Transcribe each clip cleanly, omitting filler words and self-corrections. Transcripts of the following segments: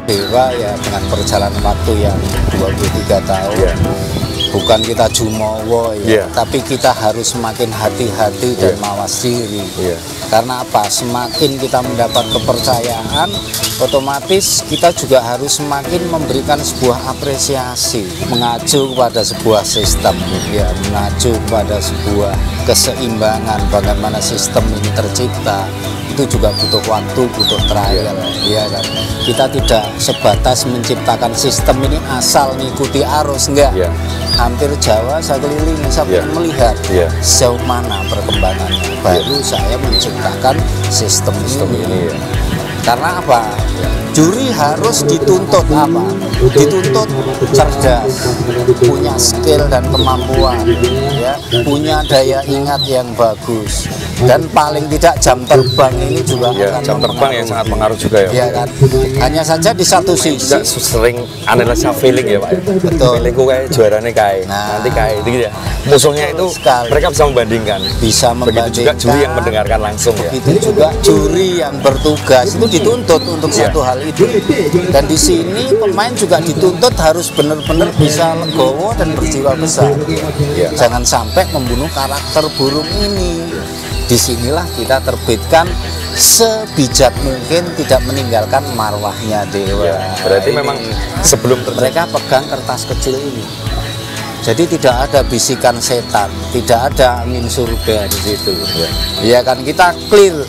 Dewa ya dengan perjalanan waktu yang 23 tahun. Bukan kita jumowo ya, tapi kita harus semakin hati-hati dan mawas diri. Karena apa? Semakin kita mendapat kepercayaan, otomatis kita juga harus semakin memberikan sebuah apresiasi, mengacu kepada sebuah sistem, ya, mengacu kepada sebuah keseimbangan bagaimana sistem ini tercipta. Itu juga butuh waktu, butuh trial, ya kan. Kita tidak sebatas menciptakan sistem ini asal ngikuti arus, enggak. Hampir Jawa saya keliling, saya melihat sejauh mana perkembangannya. Baru saya menciptakan sistem ini. Karena apa? Juri harus dituntut apa? Dituntut cerdas, punya skill dan kemampuan, ya, punya daya ingat yang bagus, dan paling tidak jam terbang ini juga akan jam terbang yang sangat pengaruh juga ya. Ya kan. Hanya saja di satu sisi sering analisa feeling ya Pak. Betul. Feelingku kayak juaranya kayak nanti kayak gitu ya. Musuhnya itu mereka bisa membandingkan. Bisa membandingkan. Begitu juga juri yang mendengarkan langsung ya. Begitu juga juri yang bertugas itu dituntut untuk satu hal itu. Dan di sini pemain juga dituntut harus benar-benar bisa legowo dan berjiwa besar. Jangan sampai membunuh karakter burung ini. Disinilah kita terbitkan sebijak mungkin tidak meninggalkan marwahnya Dewa. Berarti memang sebelum mereka pegang kertas kecil ini. Jadi tidak ada bisikan setan, tidak ada angin surga di situ. Ya kan, kita clear.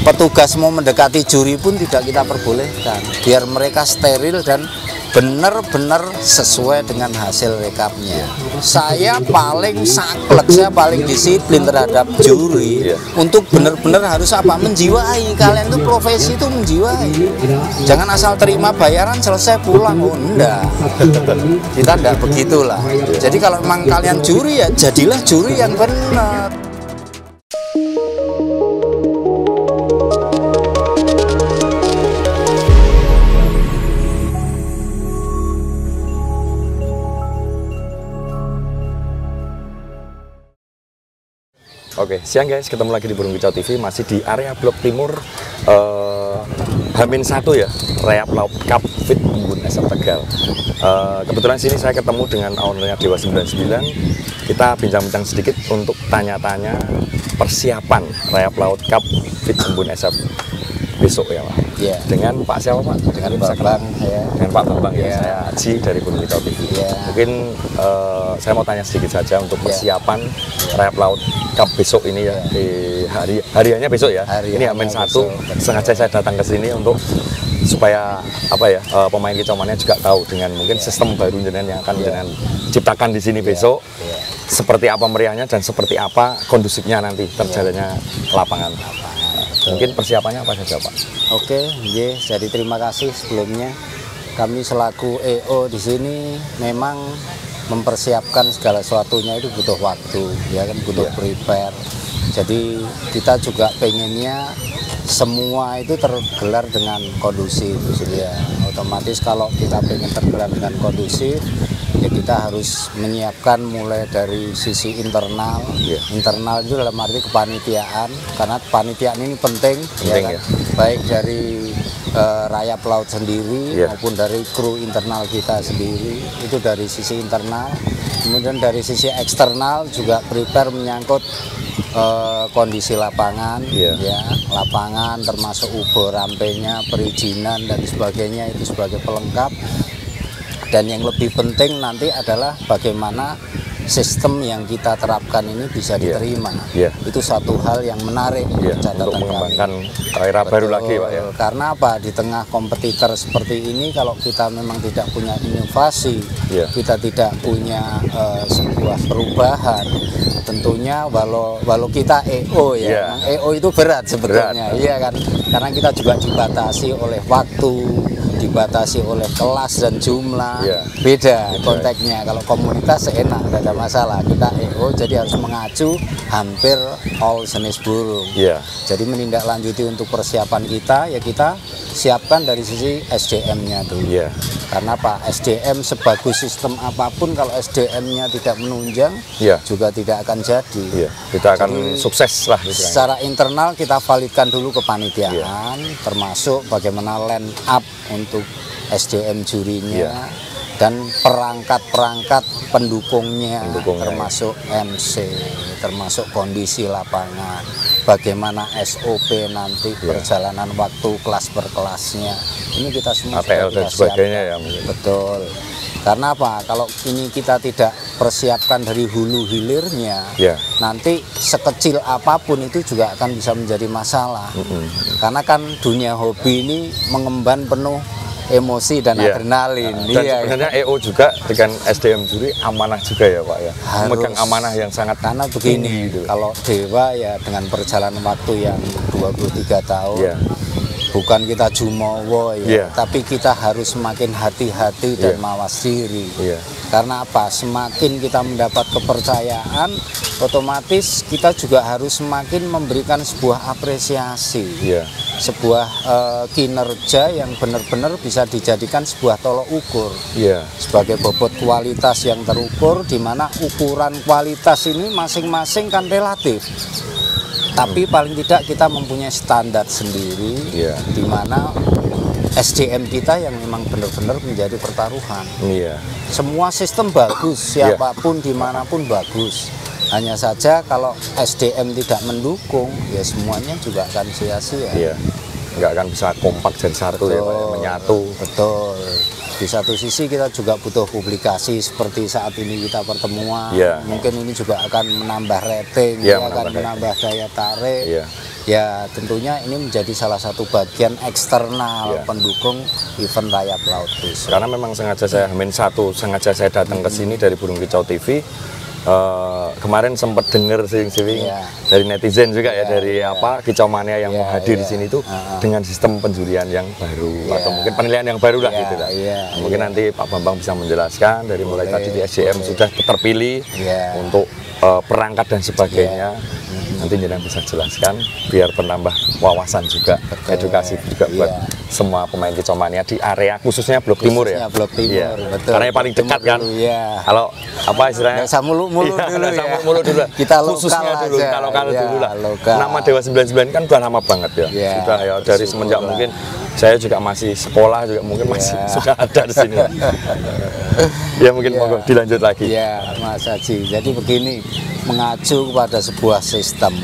Petugas mau mendekati juri pun tidak kita perbolehkan, biar mereka steril dan benar-benar sesuai dengan hasil rekapnya. Saya paling saklek, saya paling disiplin terhadap juri untuk benar-benar harus apa? Menjiwai. Kalian tuh profesi itu menjiwai. Jangan asal terima bayaran selesai pulang. Oh enggak, kita enggak begitulah. Jadi kalau memang kalian juri ya jadilah juri yang benar. Oke, siang guys, ketemu lagi di Burung Kicau TV, masih di area Blok Timur H-1 ya, Rayap Laut Cup Fit Embun SF Tegal. Kebetulan sini saya ketemu dengan ownernya Dewa 99. Kita bincang-bincang sedikit untuk tanya-tanya persiapan Rayap Laut Cup Fit Embun SF besok ya Pak. Dengan Pak siapa Pak? Dengan Pak Bambang ya. Dengan Pak Bambang ya. Saya Haji dari Burung Kicau TV. Mungkin saya mau tanya sedikit saja untuk persiapan Rayap Laut Cup besok ini ya, di hariannya besok ya. Ini H-1. Sengaja saya datang ke sini untuk supaya apa ya, pemain kicauannya juga tahu dengan mungkin sistem baru jenengan yang akan jenengan ciptakan di sini besok. Seperti apa meriahnya dan seperti apa kondusifnya nanti terjalannya lapangan. Mungkin persiapannya apa saja Pak? Oke, jadi terima kasih sebelumnya. Kami selaku EO di sini memang mempersiapkan segala sesuatunya itu butuh waktu, ya kan, butuh prepare. Jadi kita juga pengennya semua itu tergelar dengan kondusif, ya. Otomatis kalau kita pengen tergelar dengan kondusif, ya kita harus menyiapkan mulai dari sisi internal. Internal itu dalam arti kepanitiaan, karena kepanitiaan ini penting ya kan? Baik dari Rayap Laut sendiri maupun dari kru internal kita sendiri, itu dari sisi internal. Kemudian dari sisi eksternal juga prepare menyangkut kondisi lapangan, ya, lapangan termasuk ubo rampenya, perizinan dan sebagainya, itu sebagai pelengkap. Dan yang lebih penting nanti adalah bagaimana sistem yang kita terapkan ini bisa diterima. Itu satu hal yang menarik untuk mengembangkan era baru lagi Pak ya. Karena apa, di tengah kompetitor seperti ini kalau kita memang tidak punya inovasi, kita tidak punya sebuah perubahan, tentunya walau kita EO ya, EO itu berat sebetulnya, iya kan, karena kita juga dibatasi oleh waktu, dibatasi oleh kelas dan jumlah, beda konteksnya. Kalau komunitas enak, tidak ada masalah, kita EO jadi harus mengacu hampir all jenis burung. Jadi menindaklanjuti untuk persiapan kita, ya kita siapkan dari sisi SDM-nya dulu. Karena Pak, SDM sebagus sistem apapun kalau SDM-nya tidak menunjang, juga tidak akan jadi. Kita akan jadi, sukses lah. Secara internal kita validkan dulu kepanitiaan, termasuk bagaimana line up untuk SDM jurinya, dan perangkat-perangkat pendukungnya, termasuk MC, termasuk kondisi lapangan, bagaimana SOP nanti perjalanan waktu kelas per kelasnya, ini kita semua ATL dan sebagainya ya. Betul. Karena apa? Kalau ini kita tidak persiapkan dari hulu hilirnya, nanti sekecil apapun itu juga akan bisa menjadi masalah. Karena kan dunia hobi ini mengemban penuh emosi dan adrenalin. Dan sebenarnya EO juga dengan SDM juri amanah juga ya Pak ya. Memegang amanah yang sangat karena begini gitu. Kalau Dewa ya dengan perjalanan waktu yang 23 tahun, bukan kita jumowo ya, tapi kita harus semakin hati-hati dan mawas diri. Karena apa? Semakin kita mendapat kepercayaan, otomatis kita juga harus semakin memberikan sebuah apresiasi, sebuah kinerja yang benar-benar bisa dijadikan sebuah tolok ukur, sebagai bobot kualitas yang terukur, di mana ukuran kualitas ini masing-masing kan relatif. Tapi paling tidak kita mempunyai standar sendiri, di mana SDM kita yang memang benar-benar menjadi pertaruhan. Semua sistem bagus, siapapun dimanapun bagus. Hanya saja kalau SDM tidak mendukung, ya semuanya juga akan sia-sia. Nggak akan bisa kompak jadi satu, ya Pak, menyatu. Betul. Di satu sisi kita juga butuh publikasi seperti saat ini kita pertemuan. Mungkin ini juga akan menambah rating, akan menambah daya tarik. Ya tentunya ini menjadi salah satu bagian eksternal pendukung event Rayap Laut Besok. Karena memang sengaja saya sengaja saya datang ke sini dari Burung Kicau TV. Kemarin sempat dengar sering-sering dari netizen juga dari Kicau Mania yang mau hadir di sini itu dengan sistem penjurian yang baru atau mungkin penilaian yang baru lah gitu lah. Mungkin nanti Pak Bambang bisa menjelaskan dari mulai tadi di SDM sudah terpilih untuk perangkat dan sebagainya. Nanti Jenang bisa jelaskan biar penambah wawasan juga, edukasi juga buat semua pemain Kicau Mania di area khususnya Blok Timur ya. Blok Timur, betul. Karena yang paling dekat kan. Kalau apa istilahnya? Nggak mulu-mulu dulu. Kita khususnya lokal dulu, aja. kalau dulu lah. Lokal. Nama Dewa 99 kan udah lama banget ya. Sudah ya dari semenjak mungkin saya juga masih sekolah juga mungkin masih sudah ada di sini. Ya mungkin mau dilanjut lagi. Ya Mas Haji. Jadi begini, mengacu kepada sebuah sistem,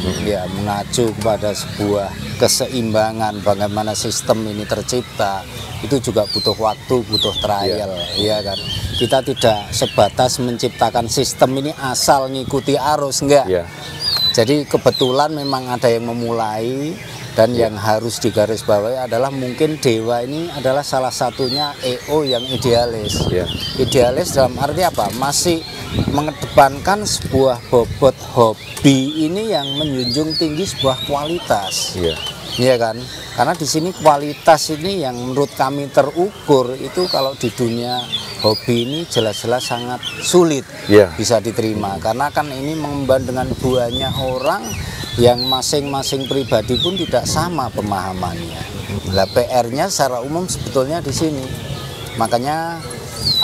mengacu kepada sebuah keseimbangan bagaimana sistem ini tercipta, itu juga butuh waktu, butuh trial, kan. Kita tidak sebatas menciptakan sistem ini asal ngikuti arus, enggak. Jadi kebetulan memang ada yang memulai. Dan yang harus digarisbawahi adalah mungkin Dewa ini adalah salah satunya EO yang idealis. Idealis dalam arti apa? Masih mengedepankan sebuah bobot hobi ini yang menjunjung tinggi sebuah kualitas. Iya kan? Karena di sini kualitas ini yang menurut kami terukur itu kalau di dunia hobi ini jelas-jelas sangat sulit bisa diterima. Karena kan ini mengemban dengan banyak orang yang masing-masing pribadi pun tidak sama pemahamannya. Nah, PR-nya secara umum sebetulnya di sini. Makanya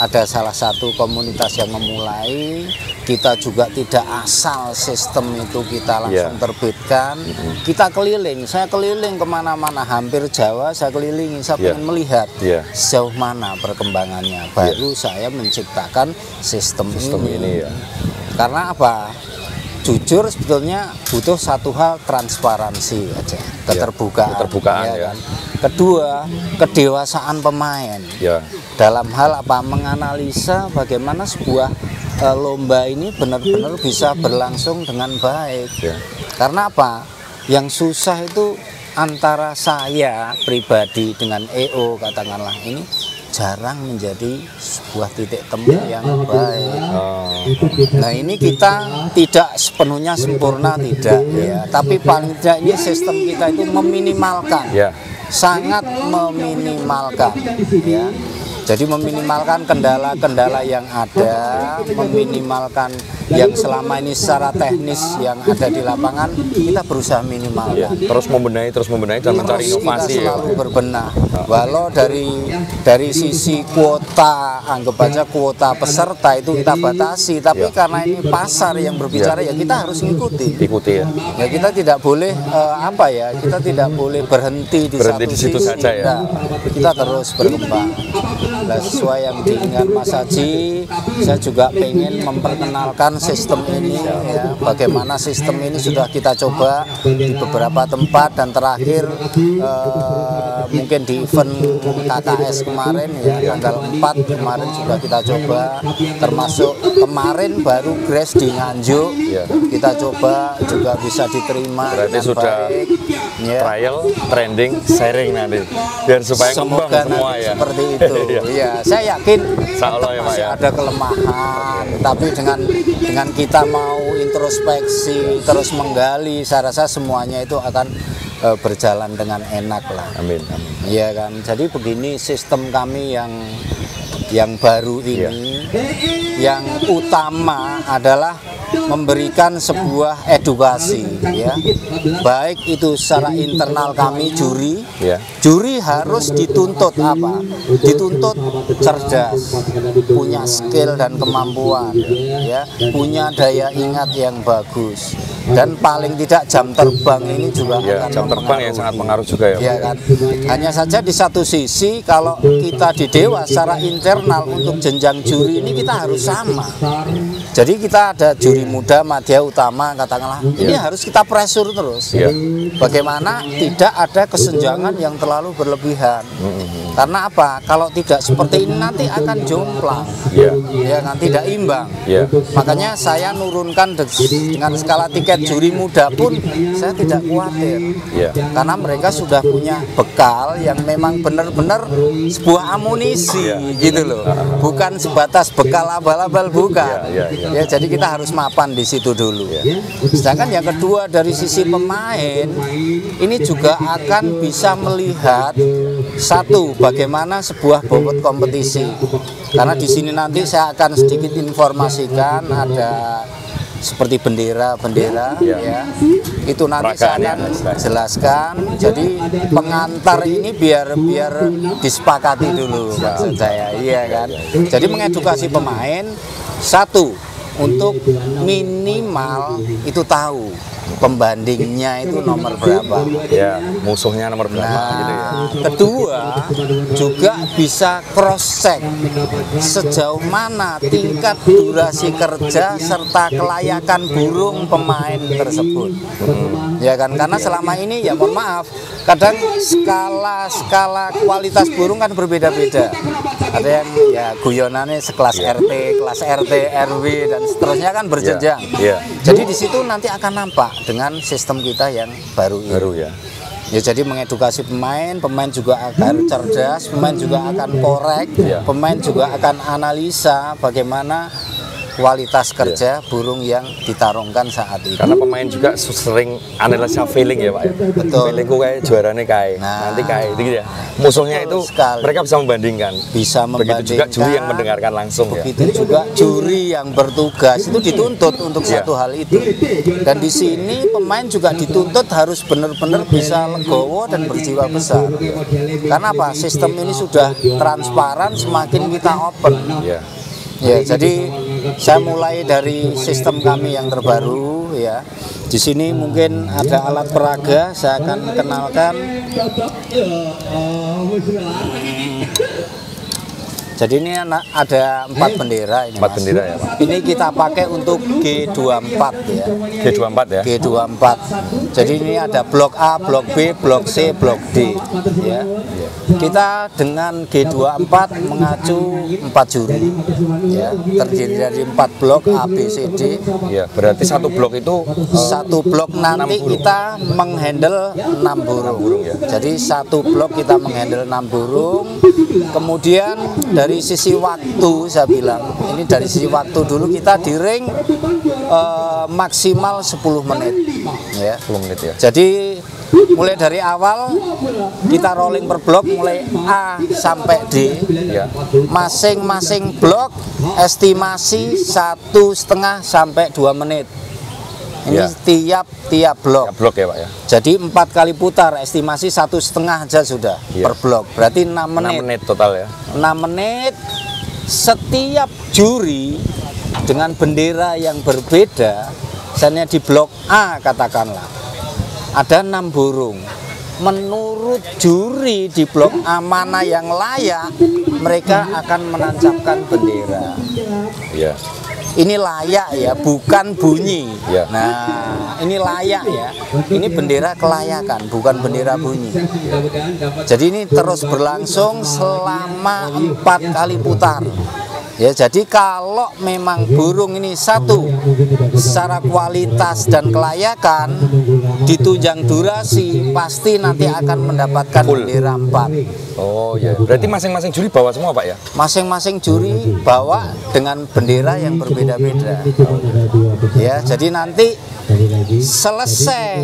ada salah satu komunitas yang memulai, kita juga tidak asal sistem itu kita langsung terbitkan. Kita keliling, saya keliling kemana-mana, hampir Jawa saya kelilingi, saya ingin melihat sejauh mana perkembangannya. Baru saya menciptakan sistem ini. Karena apa? Jujur sebetulnya butuh satu hal, transparansi aja, keterbukaan kan? Kedua, kedewasaan pemain dalam hal apa, menganalisa bagaimana sebuah lomba ini benar-benar bisa berlangsung dengan baik. Karena apa, yang susah itu antara saya pribadi dengan EO katakanlah ini jarang menjadi sebuah titik temu yang baik. Nah ini kita tidak sepenuhnya sempurna, tidak tapi paling tidak ini sistem kita itu meminimalkan, sangat meminimalkan jadi meminimalkan kendala-kendala yang ada, meminimalkan yang selama ini secara teknis yang ada di lapangan kita berusaha minimalkan. Terus membenahi dan mencari inovasi. Kita selalu berbenah. Walau dari sisi kuota, anggap aja kuota peserta itu kita batasi, tapi karena ini pasar yang berbicara ya kita harus ikuti ya. Ya kita tidak boleh kita tidak boleh berhenti di situ sisi saja ya. Kita terus berkembang. Nah, sesuai yang diinginkan Mas Haji, saya juga pengen memperkenalkan sistem ini ya. Bagaimana sistem ini sudah kita coba di beberapa tempat dan terakhir mungkin di event KKS kemarin ya, tanggal 4 kemarin sudah kita coba, termasuk kemarin baru Grace di Nganjuk kita coba juga bisa diterima. Berarti sudah baik, ya. Trial, trending, sharing nanti biar supaya semoga kembang semua ya. Seperti itu. Ya, saya yakin masih ada kelemahan, tapi dengan kita mau introspeksi terus menggali, saya rasa semuanya itu akan berjalan dengan enak lah. Amin. Iya kan. Jadi begini sistem kami yang baru ini, yang utama adalah memberikan sebuah edukasi ya, baik itu secara internal kami juri harus dituntut dituntut cerdas, punya skill dan kemampuan ya, punya daya ingat yang bagus, dan paling tidak jam terbang ini juga akan jam terbang yang sangat pengaruh juga ya kan. Hanya saja di satu sisi kalau kita di Dewa secara internal untuk jenjang juri ini kita harus sama. Jadi kita ada juri muda, madya, utama, katakanlah ini harus kita pressure terus. Bagaimana tidak ada kesenjangan yang terlalu berlebihan. Karena apa? Kalau tidak seperti ini nanti akan jomplang, ya kan, tidak imbang. Makanya saya nurunkan dengan skala tiket juri muda pun saya tidak khawatir, karena mereka sudah punya bekal yang memang benar-benar sebuah amunisi gitu loh, bukan sebatas bekal abal-abal, bukan. Ya, jadi kita harus mapan di situ dulu. Sedangkan yang kedua dari sisi pemain ini juga akan bisa melihat satu, bagaimana sebuah bobot kompetisi. Karena di sini nanti saya akan sedikit informasikan ada seperti bendera ya. Itu nanti saya akan jelaskan. Jadi pengantar ini biar disepakati dulu maksud saya, iya kan. Jadi mengedukasi pemain, satu, untuk minimal itu tahu pembandingnya itu nomor berapa, musuhnya nomor berapa gitu ya. Kedua, juga bisa cross check sejauh mana tingkat durasi kerja serta kelayakan burung pemain tersebut. Ya kan, karena selama ini ya mohon maaf, kadang skala kualitas burung kan berbeda-beda. Ada yang ya guyonannya sekelas RT, kelas RT, RW dan seterusnya kan berjenjang. Jadi di situ nanti akan nampak dengan sistem kita yang baru ini. Ya, jadi mengedukasi pemain juga akan cerdas, pemain juga akan korek, pemain juga akan analisa bagaimana kualitas kerja burung yang ditarungkan saat itu. Karena pemain juga sering analisa feeling ya Pak ya. Betul. Feelingku kayak juaranya kayak nanti kayak gitu ya. Musuhnya itu mereka bisa membandingkan. Begitu juga juri yang mendengarkan langsung. Begitu juga juri yang bertugas itu dituntut untuk satu hal itu. Dan di sini pemain juga dituntut harus benar-benar bisa legowo dan berjiwa besar. Karena apa? Sistem ini sudah transparan, semakin kita open. Ya, jadi saya mulai dari sistem kami yang terbaru ya. Di sini mungkin ada alat peraga, saya akan kenalkan. Jadi ini ada 4 bendera ini. 4 bendera ya Pak. Ini kita pakai untuk G24 ya. G24 ya. G24. Jadi ini ada blok A, blok B, blok C, blok D ya. Kita dengan G24 mengacu 4 juri ya, terdiri dari 4 blok A, B, C, D. Ya, berarti satu blok itu satu blok nanti kita menghandle 6 burung ya. Jadi satu blok kita menghandle 6 burung. Kemudian dari sisi waktu saya bilang, ini dari sisi waktu dulu kita di ring maksimal 10 menit ya. 10 menit ya. Jadi mulai dari awal kita rolling per blok mulai A sampai D. Masing-masing blok estimasi 1,5 sampai 2 menit. Ini tiap blok. Blok ya Pak ya. Jadi 4 kali putar, estimasi 1,5 aja sudah per blok. Berarti 6 menit. 6 menit total ya. 6 menit. Setiap juri dengan bendera yang berbeda. Misalnya di blok A katakanlah ada 6 burung. Menurut juri di blok A mana yang layak, mereka akan menancapkan bendera. Iya. Ini layak ya, bukan bunyi. Ya. Nah, ini layak ya. Ini bendera kelayakan, bukan bendera bunyi. Jadi ini terus berlangsung selama 4 kali putar. Ya, jadi kalau memang burung ini satu secara kualitas dan kelayakan ditunjang durasi, pasti nanti akan mendapatkan bendera 4. Oh ya, berarti masing-masing juri bawa semua Pak ya? Masing-masing juri bawa dengan bendera yang berbeda-beda. Ya, jadi nanti selesai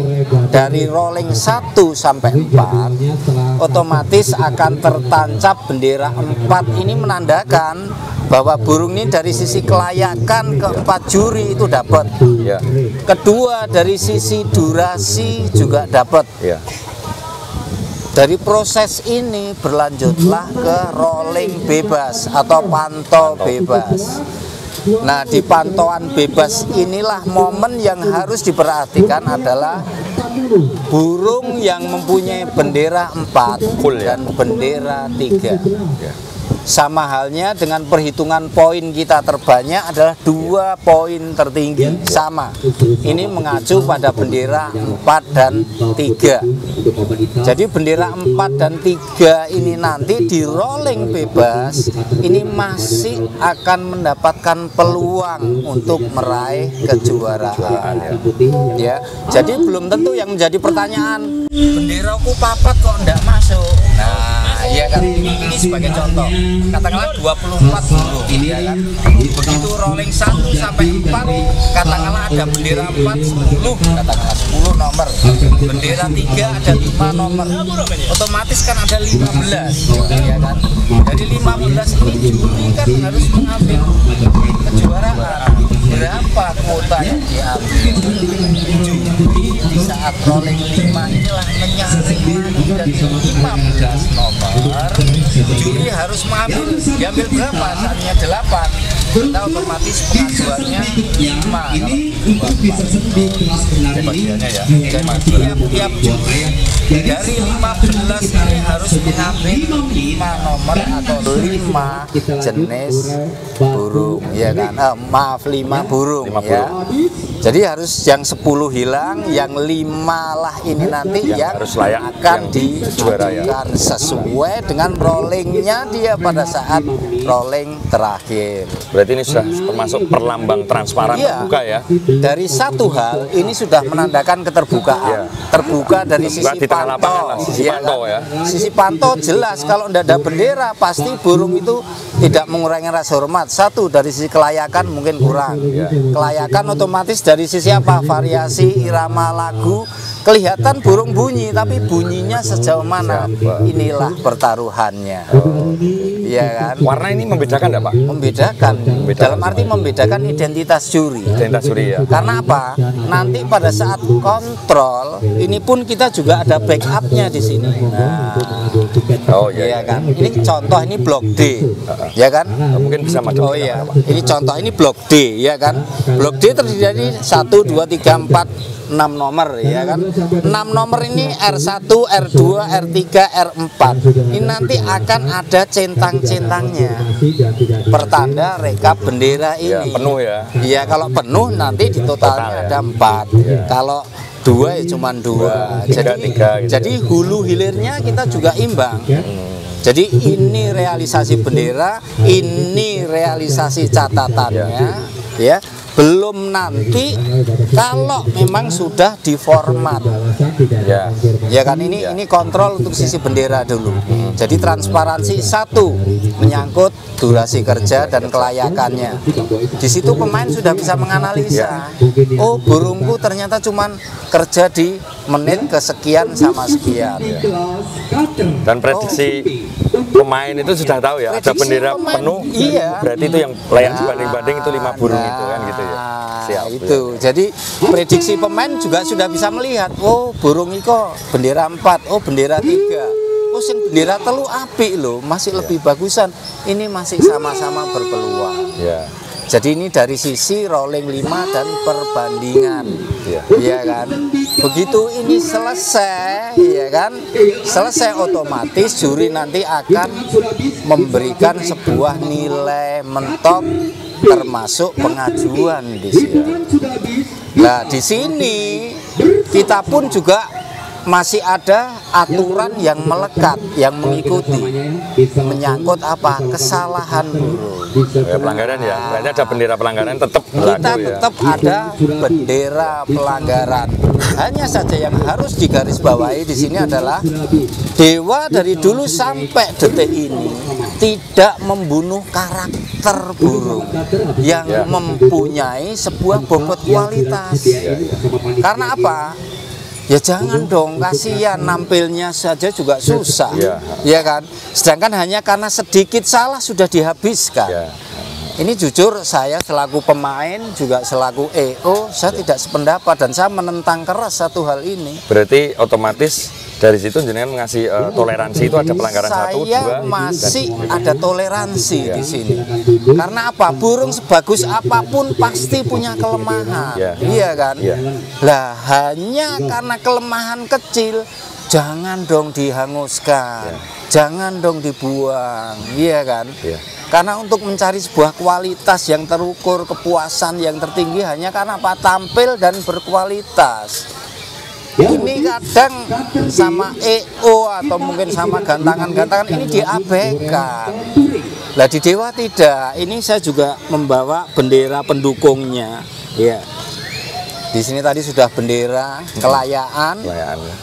dari rolling 1 sampai 4 otomatis akan tertancap bendera 4. Ini menandakan bahwa burung ini dari sisi kelayakan ke-4 juri itu dapat. Ya. Kedua dari sisi durasi juga dapat. Ya. Dari proses ini berlanjutlah ke rolling bebas atau pantau bebas. Nah, di pantauan bebas inilah momen yang harus diperhatikan adalah burung yang mempunyai bendera 4 dan bendera 3. Sama halnya dengan perhitungan poin kita terbanyak adalah 2 poin tertinggi, sama. Ini mengacu pada bendera 4 dan 3. Jadi bendera 4 dan 3 ini nanti di rolling bebas ini masih akan mendapatkan peluang untuk meraih kejuaraan. Ya, jadi belum tentu yang menjadi pertanyaan, benderaku papat kok enggak masuk. Nah, iya kan, ini sebagai contoh. Katakanlah 24 burung, ya kan? Begitu rolling 1 sampai 4, katakanlah ada bendera 4 10, katakanlah 10 nomor. Bendera 3 ada 5 nomor. Otomatis kan ada 15, ya kan? Dari 15 ini juri kan harus mengambil kejuaraan. Berapa kuota yang diambil? Juri di saat rolling 5 inilah menyaring lagi dari 15 nomor. Juri harus mengambil, diambil berapa? Saatnya 8. Kita otomatis pengajuannya 5. Bagiannya ya. Tiap juri dari 15 ini harus mengambil 5 nomor atau 5 jenis burung, ya kan? Maaf, 5 burung ya. Jadi harus yang 10 hilang, yang 5 lah ini nanti yang harus layak akan dijuarakan sesuai dengan rollingnya dia pada saat rolling terakhir. Berarti ini sudah termasuk perlambang transparan terbuka ya. Dari satu hal ini sudah menandakan keterbukaan. Terbuka dari sisi pantau. Sisi pantau jelas kalau tidak ada bendera pasti burung itu tidak mengurangi rasa hormat. Satu dari sisi kelayakan mungkin kurang. Kelayakan otomatis dari sisi apa? Variasi irama lagu. Kelihatan burung bunyi, tapi bunyinya sejauh mana? Inilah pertaruhannya. Iya kan? Warna ini membedakan enggak Pak? Membedakan. Dalam arti membedakan identitas juri. Identitas juri ya. Karena apa? Nanti pada saat kontrol, ini pun kita juga ada backupnya di sini. Nah, oh iya kan? Ini contoh, ini blok D, ya kan? Mungkin bisa maju. Oh iya. Ini contoh, ini blok D, ya kan? Blok D terdiri dari 1, 2, 3, 4. 6 nomor, ya kan? 6 nomor ini R1, R2, R3, R4. Ini nanti akan ada centang-centangnya. Pertanda rekap bendera ini. Ya, penuh ya. Iya, kalau penuh nanti di totalnya ada 4. Kalau 2 ya cuma 2. Jadi hulu hilirnya kita juga imbang. Jadi ini realisasi bendera, ini realisasi catatannya, ya. belum nanti kalau memang sudah diformat. Ya kan, ini kontrol untuk sisi bendera dulu. Jadi transparansi satu menyangkut durasi kerja dan kelayakannya. Di situ pemain sudah bisa menganalisa. Oh, burungku ternyata cuman kerja di menit kesekian sama sekian. Dan prediksi pemain itu sudah tahu ya, ada bendera penuh. Berarti itu yang layak dibanding-banding itu 5 burung itu kan gitu ya. Siap, itu. Jadi prediksi pemain juga sudah bisa melihat, oh burung iko bendera 4, oh bendera 3, oh sing bendera telu apik loh, masih lebih bagusan. Ini masih sama-sama berpeluang. Jadi ini dari sisi rolling 5 dan perbandingan. Iya kan? Begitu ini selesai, ya kan? Selesai otomatis juri nanti akan memberikan sebuah nilai mentok termasuk pengajuan di sini. Nah, di sini kita pun juga masih ada aturan yang melekat, yang mengikuti, menyangkut apa? Kesalahan burung. Pelanggaran ya, berarti ada bendera pelanggaran tetap berlaku. Kita tetap ada bendera pelanggaran. Hanya saja yang harus digarisbawahi di sini adalah Dewa dari dulu sampai detik ini tidak membunuh karakter burung yang mempunyai sebuah bobot kualitas. Karena apa? Ya jangan dong, kasihan nampilnya saja juga susah, ya kan? Sedangkan hanya karena sedikit salah sudah dihabiskan. Ini jujur saya selaku pemain juga selaku EO saya tidak sependapat dan saya menentang keras satu hal ini. Berarti otomatis dari situ jenengan mengasih toleransi itu ada pelanggaran 1, 2. Saya masih ada toleransi di sini. Karena apa? Burung sebagus apapun pasti punya kelemahan. Iya kan? Lah hanya karena kelemahan kecil jangan dong dihanguskan. Jangan dong dibuang. Iya kan? Karena untuk mencari sebuah kualitas yang terukur, kepuasan yang tertinggi hanya karena apa? Tampil dan berkualitas. Ini kadang sama EO atau mungkin sama gantangan-gantangan ini diabaikan. Lah di Dewa tidak. Ini saya juga membawa bendera pendukungnya. Ya. Di sini tadi sudah bendera kelayakan,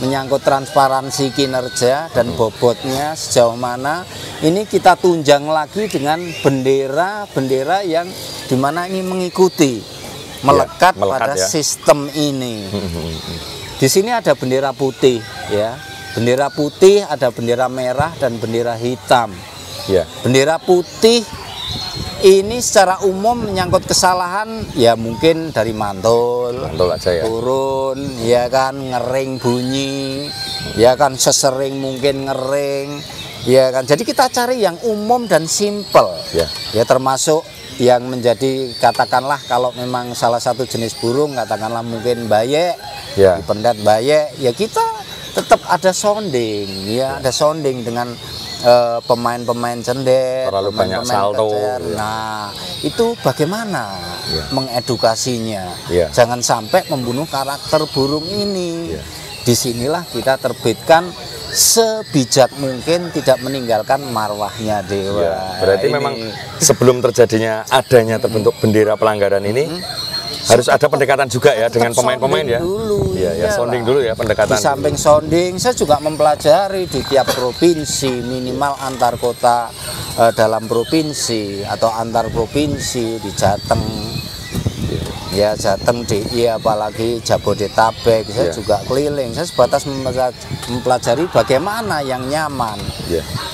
menyangkut transparansi kinerja dan bobotnya sejauh mana. Ini kita tunjang lagi dengan bendera-bendera yang dimana ini mengikuti, melekat pada sistem ini. Di sini ada bendera putih, ya. Bendera putih, ada bendera merah dan bendera hitam. Bendera putih ini secara umum menyangkut kesalahan ya mungkin dari mantul aja ya. Turun, ya kan, ngering bunyi, ya kan, sesering mungkin ngering, ya kan. Jadi kita cari yang umum dan simple, ya termasuk yang menjadi katakanlah kalau memang salah satu jenis burung katakanlah mungkin bayek, dipendat bayek, ya kita tetap ada sounding, ada sounding dengan pemain-pemain cendet, terlalu banyak salto. Nah, itu bagaimana mengedukasinya? Jangan sampai membunuh karakter burung ini. Disinilah kita terbitkan sebijak mungkin tidak meninggalkan marwahnya Dewa. Berarti ini memang sebelum terjadinya adanya terbentuk bendera pelanggaran ini harus ada pendekatan juga ya dengan pemain-pemain ya. Sounding dulu ya pendekatan. Di samping sounding, saya juga mempelajari di tiap provinsi minimal antar kota dalam provinsi atau antar provinsi di Jateng. Ya Jateng DI apalagi Jabodetabek saya juga keliling. Saya sebatas mempelajari bagaimana yang nyaman.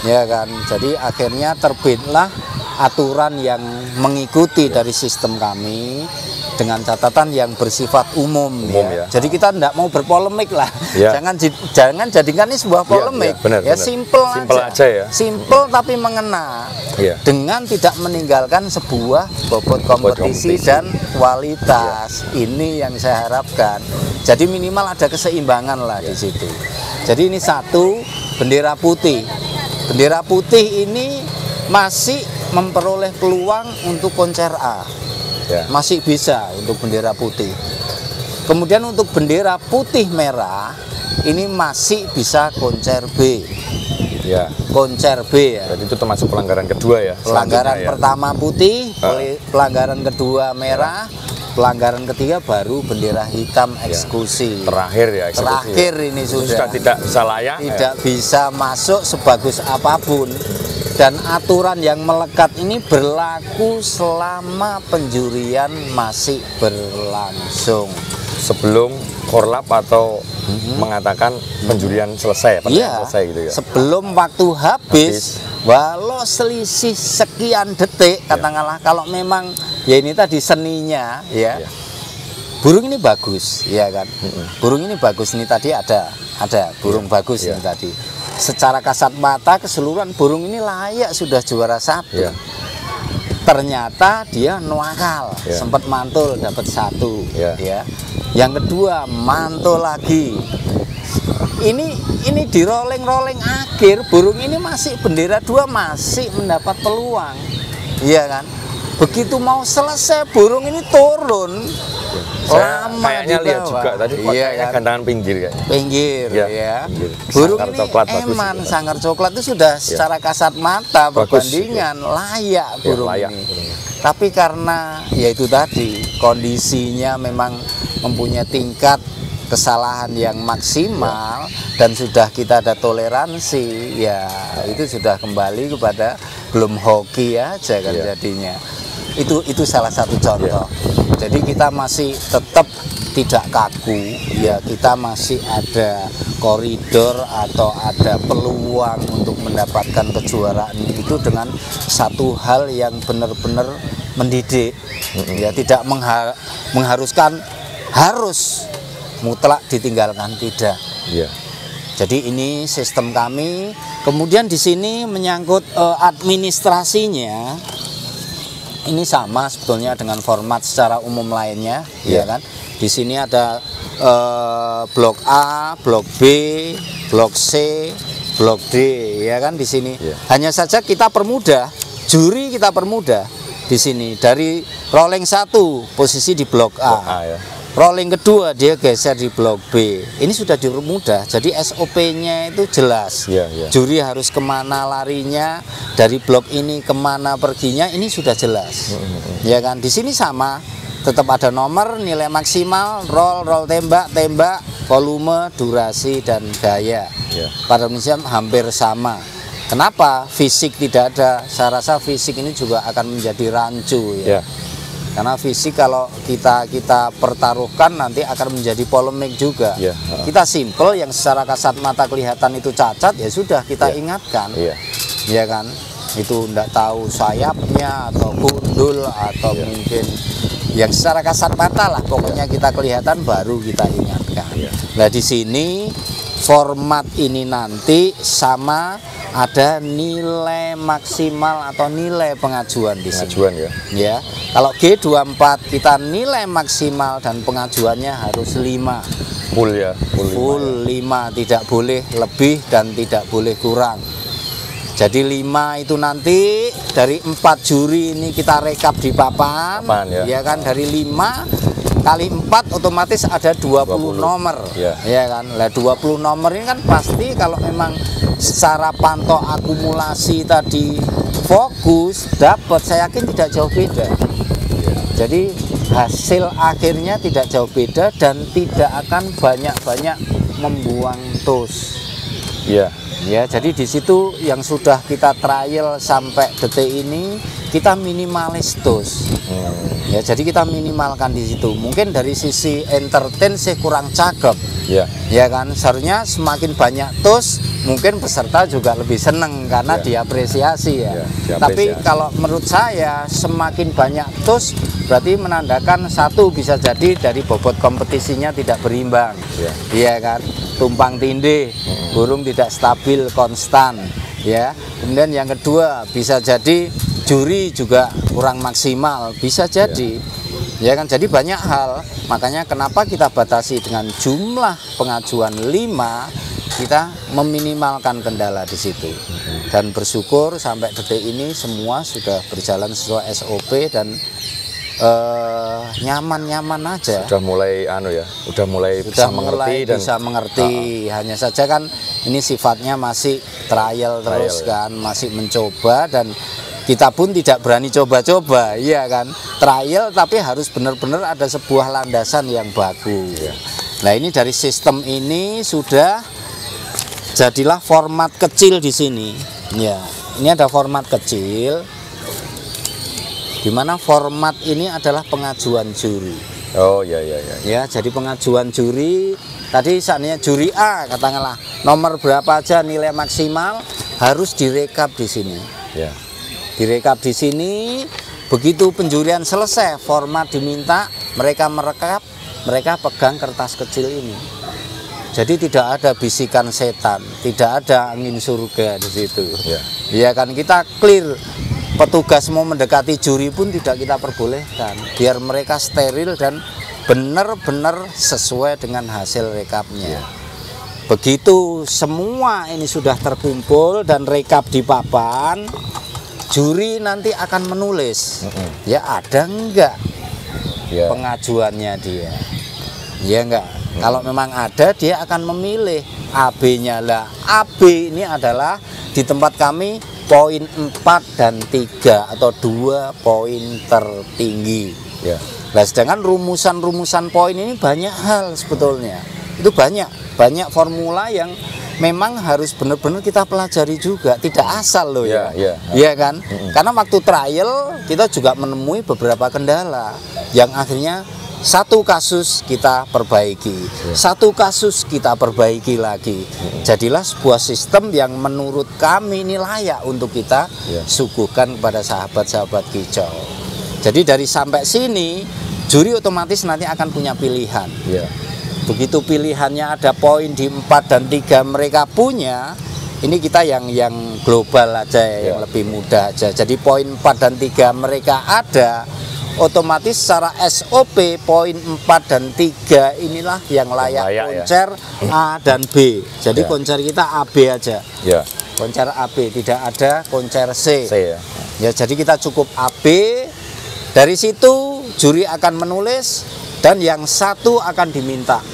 Ya kan. Jadi akhirnya terbitlah aturan yang mengikuti dari sistem kami dengan catatan yang bersifat umum ya. Jadi kita tidak mau berpolemik lah. Jangan jadikan ini sebuah polemik. Simple aja ya. Simple tapi mengena. Dengan tidak meninggalkan sebuah bobot kompetisi dan kualitas. Ini yang saya harapkan. Jadi minimal ada keseimbangan lah di situ. Jadi ini satu bendera putih. Bendera putih ini masih memperoleh peluang untuk konser A. Masih bisa untuk bendera putih. Kemudian untuk bendera putih merah ini masih bisa konser B. Konser B ya. Jadi itu termasuk pelanggaran kedua ya. Pelanggaran pertama putih, pelanggaran kedua merah, pelanggaran ketiga baru bendera hitam eksekusi. Terakhir ya eksekusi. Terakhir ini sudah tidak bisa layak. Tidak bisa masuk sebagus apapun. Dan aturan yang melekat ini berlaku selama penjurian masih berlangsung. Sebelum korlap atau mengatakan penjurian selesai, selesai gitu ya. Sebelum waktu habis, walau selisih sekian detik, katakanlah kalau memang ya ini tadi seninya ya. Burung ini bagus, ya kan? Burung ini bagus, ini tadi ada burung bagus ini tadi. Secara kasat mata keseluruhan burung ini layak sudah juara 1. Ternyata dia nuakal, sempat mantul dapat 1 ya. Yang kedua mantul lagi. Ini di rolling akhir burung ini masih bendera 2 masih mendapat peluang. Iya kan? Begitu mau selesai burung ini turun. Lama kayaknya lihat juga tadi kayaknya gantangan pinggir ya. Pinggir ya. Pinggir. Burung sangkar ini coklat eman sangkar coklat itu sudah secara kasat mata perbandingan layak burung ini. Tapi karena ya itu tadi kondisinya memang mempunyai tingkat kesalahan yang maksimal dan sudah kita ada toleransi, ya itu sudah kembali kepada belum hoki aja kan jadinya. Itu salah satu contoh. Jadi kita masih tetap tidak kaku, ya kita masih ada koridor atau ada peluang untuk mendapatkan kejuaraan itu dengan satu hal yang benar-benar mendidik, ya tidak mengharuskan harus mutlak ditinggalkan, tidak. Jadi ini sistem kami. Kemudian di sini menyangkut administrasinya. Ini sama sebetulnya dengan format secara umum lainnya, ya kan? Di sini ada blok A, blok B, blok C, blok D, ya kan? Di sini hanya saja kita permudah, juri kita permudah di sini dari rolling 1 posisi di blok A. Rolling kedua dia geser di blok B. Ini sudah dipermudah. Jadi SOP-nya itu jelas. Juri harus kemana larinya, dari blok ini kemana perginya, ini sudah jelas. Ya kan? Di sini sama, tetap ada nomor, nilai maksimal, roll tembak, volume, durasi dan gaya. Pada prinsipnya hampir sama. Kenapa? Fisik tidak ada. Saya rasa fisik ini juga akan menjadi rancu ya. Karena fisik kalau kita pertaruhkan nanti akan menjadi polemik juga. Kita simple yang secara kasat mata kelihatan itu cacat, ya sudah kita ingatkan. Ya kan? Itu enggak tahu sayapnya atau gundul atau mungkin yang secara kasat mata lah, pokoknya kita kelihatan baru kita ingatkan. Nah di sini format ini nanti sama ada nilai maksimal atau nilai pengajuan di sini. Ya. Kalau G24 kita nilai maksimal dan pengajuannya harus 5. Full ya. Full 5, tidak boleh lebih dan tidak boleh kurang. Jadi 5 itu nanti dari 4 juri ini kita rekap di papan ya kan, dari 5 kali 4 otomatis ada 20 nomor. Ya kan. Lah 20 nomor ini kan pasti kalau memang secara pantau akumulasi tadi fokus dapat, saya yakin tidak jauh beda. Jadi hasil akhirnya tidak jauh beda dan tidak akan banyak-banyak membuang tos. Ya, jadi di situ yang sudah kita trial sampai detik ini kita minimalis tos. Ya, jadi kita minimalkan di situ. Mungkin dari sisi entertain sih kurang cakep. Ya kan, seharusnya semakin banyak tos, mungkin peserta juga lebih seneng karena diapresiasi ya. Tapi kalau menurut saya semakin banyak tos berarti menandakan satu bisa jadi dari bobot kompetisinya tidak berimbang. Iya kan, tumpang tindih, burung tidak stabil konstan. Ya, kemudian yang kedua bisa jadi juri juga kurang maksimal, bisa jadi. Ya kan, jadi banyak hal. Makanya kenapa kita batasi dengan jumlah pengajuan 5, kita meminimalkan kendala di situ. Dan bersyukur sampai detik ini semua sudah berjalan sesuai SOP dan nyaman-nyaman aja. Sudah mulai udah mulai bisa mengerti. Hanya saja kan ini sifatnya masih trial terus kan, masih mencoba dan Kita pun tidak berani coba-coba, iya kan? Trial tapi harus benar-benar ada sebuah landasan yang bagus. Nah, ini dari sistem ini sudah jadilah format kecil di sini. Ya, ini ada format kecil, di mana format ini adalah pengajuan juri. Oh ya. Ya, jadi pengajuan juri. Tadi saatnya juri A, katakanlah nomor berapa aja nilai maksimal harus direkap di sini. Ya. Direkap di sini, begitu penjurian selesai, format diminta, mereka merekap, mereka pegang kertas kecil ini. Jadi tidak ada bisikan setan, tidak ada angin surga di situ. Ya kan, kita clear. Petugas mau mendekati juri pun tidak kita perbolehkan, biar mereka steril dan benar-benar sesuai dengan hasil rekapnya. Begitu semua ini sudah terkumpul dan rekap di papan, juri nanti akan menulis, ya ada enggak pengajuannya dia, ya enggak. Kalau memang ada, dia akan memilih AB-nya lah. AB ini adalah di tempat kami poin 4 dan 3 atau 2 poin tertinggi. Nah, sedangkan rumusan-rumusan poin ini banyak hal sebetulnya. Itu banyak formula yang memang harus benar-benar kita pelajari juga, tidak asal loh ya. Iya kan? Karena waktu trial kita juga menemui beberapa kendala yang akhirnya satu kasus kita perbaiki, satu kasus kita perbaiki lagi. Jadilah sebuah sistem yang menurut kami ini layak untuk kita suguhkan kepada sahabat-sahabat kicau. Jadi dari sampai sini, juri otomatis nanti akan punya pilihan. Begitu pilihannya ada poin di 4 dan 3 mereka punya, ini kita yang global aja ya, yang lebih mudah aja. Jadi poin 4 dan 3 mereka ada, otomatis secara SOP poin 4 dan 3 inilah yang layak koncer A dan B. Jadi koncer kita AB aja. Koncer AB, tidak ada koncer C. Ya, jadi kita cukup AB. Dari situ juri akan menulis dan yang satu akan diminta.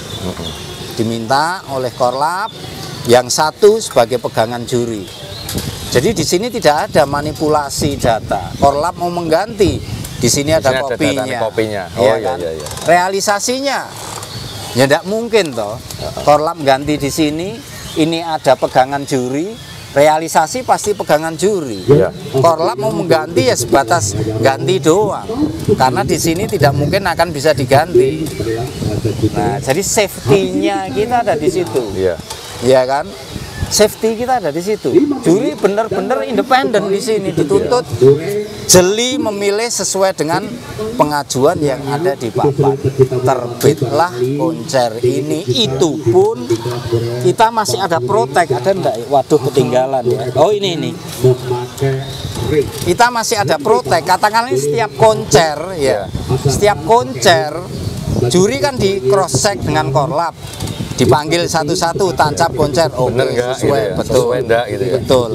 Diminta oleh Korlap, yang satu sebagai pegangan juri. Jadi di sini tidak ada manipulasi data. Korlap mau mengganti, di sini ada kopinya. Oh kan? Realisasinya ya tidak mungkin toh. Korlap ganti di sini, ini ada pegangan juri. Realisasi pasti pegangan juri. Korlap mau mengganti ya sebatas ganti doang. Karena di sini tidak mungkin akan bisa diganti. Nah, jadi safety-nya kita ada di situ. Iya kan? Safety kita ada di situ. Juri benar-benar independen di sini, dituntut jeli memilih sesuai dengan pengajuan yang ada di papan. Terbitlah koncer ini, itu pun kita masih ada protek, ada enggak? Waduh, ketinggalan ya. Oh, ini. Kita masih ada protek. Katakanlah setiap koncer ya. Setiap koncer juri kan di cross check dengan Korlap. Dipanggil satu-satu, tancap koncer, bener nggak, sesuai, gitu ya? betul, Sesuai enggak, gitu ya? Betul.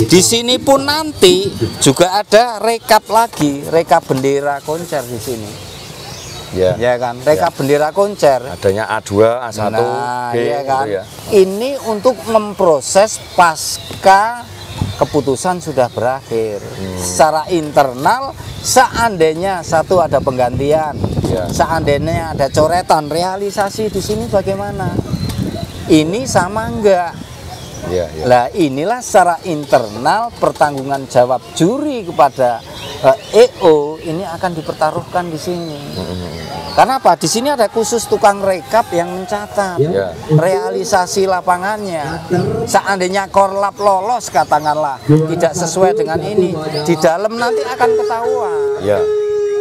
Di sini pun nanti juga ada rekap lagi, rekap bendera koncer di sini. Ya kan, rekap bendera koncer. Adanya A2, A1, nah, B, kan? gitu ya. Ini untuk memproses pasca keputusan sudah berakhir. Secara internal, seandainya satu ada penggantian, seandainya ada coretan, realisasi di sini bagaimana? Ini sama enggak? Lah inilah secara internal pertanggungan jawab juri kepada EO ini akan dipertaruhkan di sini. Karena apa? Di sini ada khusus tukang rekap yang mencatat realisasi lapangannya. Seandainya Korlap lolos katakanlah tidak sesuai dengan ini, di dalam nanti akan ketahuan.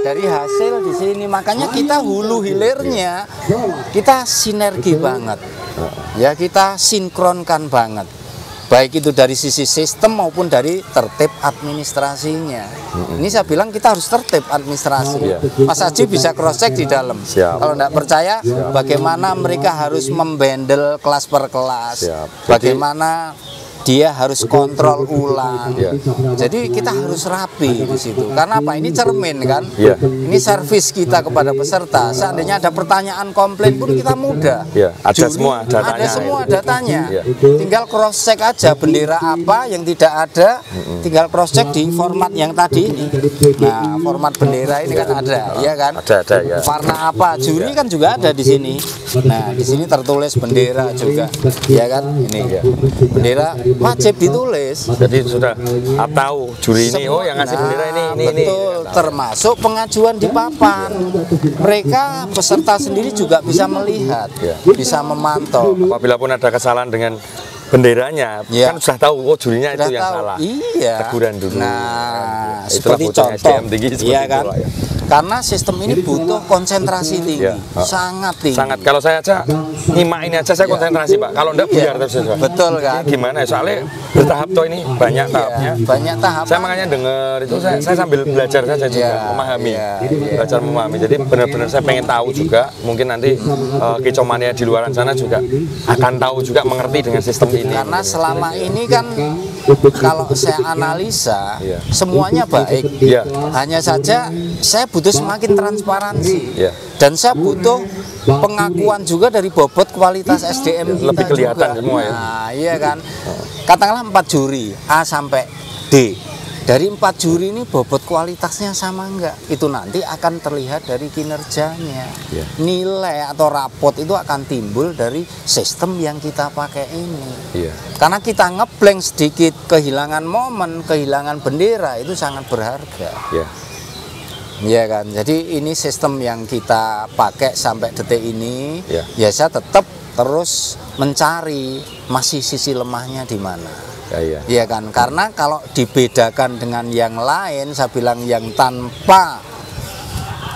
Dari hasil di sini, makanya kita hulu hilirnya kita sinergi banget. Ya, kita sinkronkan banget. Baik itu dari sisi sistem maupun dari tertib administrasinya. Ini saya bilang kita harus tertib administrasi. Mas Haji bisa cross check di dalam. Kalau tidak percaya, bagaimana mereka harus membandel kelas per kelas, bagaimana dia harus kontrol ulang. Jadi kita harus rapi di situ. Karena apa? Ini cermin kan. Ini servis kita kepada peserta. Seandainya ada pertanyaan komplain pun kita mudah. Ada semua datanya. Ada semua datanya. Tinggal cross check aja bendera apa yang tidak ada. Tinggal cross check di format yang tadi ini. Nah, format bendera ini kan ada, ya kan? Ada ya. Warna apa? Juri kan juga ada di sini. Nah, di sini tertulis bendera juga, ya kan? Ini bendera wajib ditulis. Jadi sudah tahu juri ini, oh yang ngasih bendera ini. Betul, termasuk pengajuan di papan. Mereka peserta sendiri juga bisa melihat, bisa memantau. Apabila pun ada kesalahan dengan benderanya, kan sudah tahu, oh jurinya itu yang salah. Iya. Teguran dulu. Nah, seperti contoh, iya kan? Karena sistem ini butuh konsentrasi tinggi, sangat tinggi. Sangat. Kalau saya aja nyimak ini aja saya konsentrasi, Pak. Kalau enggak buyar terus. Betul kan? Ini gimana? Soalnya bertahap toh ini banyak tahapnya. Banyak tahap. Saya makanya dengar itu saya sambil belajar saja juga memahami, belajar memahami. Jadi benar-benar saya pengen tahu juga. Mungkin nanti kicomania di luar sana juga akan tahu juga mengerti dengan sistem ini. Karena selama ini kan kalau saya analisa semuanya baik. Hanya saja saya butuh semakin transparansi dan saya butuh pengakuan juga dari bobot kualitas SDM kita lebih kelihatan juga. Semua ya. Nah, iya kan. Katakanlah 4 juri A sampai D. Dari 4 juri ini bobot kualitasnya sama enggak? Itu nanti akan terlihat dari kinerjanya. Nilai atau rapot itu akan timbul dari sistem yang kita pakai ini. Karena kita ngeblank sedikit, kehilangan momen, kehilangan bendera itu sangat berharga. Iya kan, jadi ini sistem yang kita pakai sampai detik ini. Ya saya tetap terus mencari masih sisi lemahnya di mana. Iya kan, karena kalau dibedakan dengan yang lain, saya bilang yang tanpa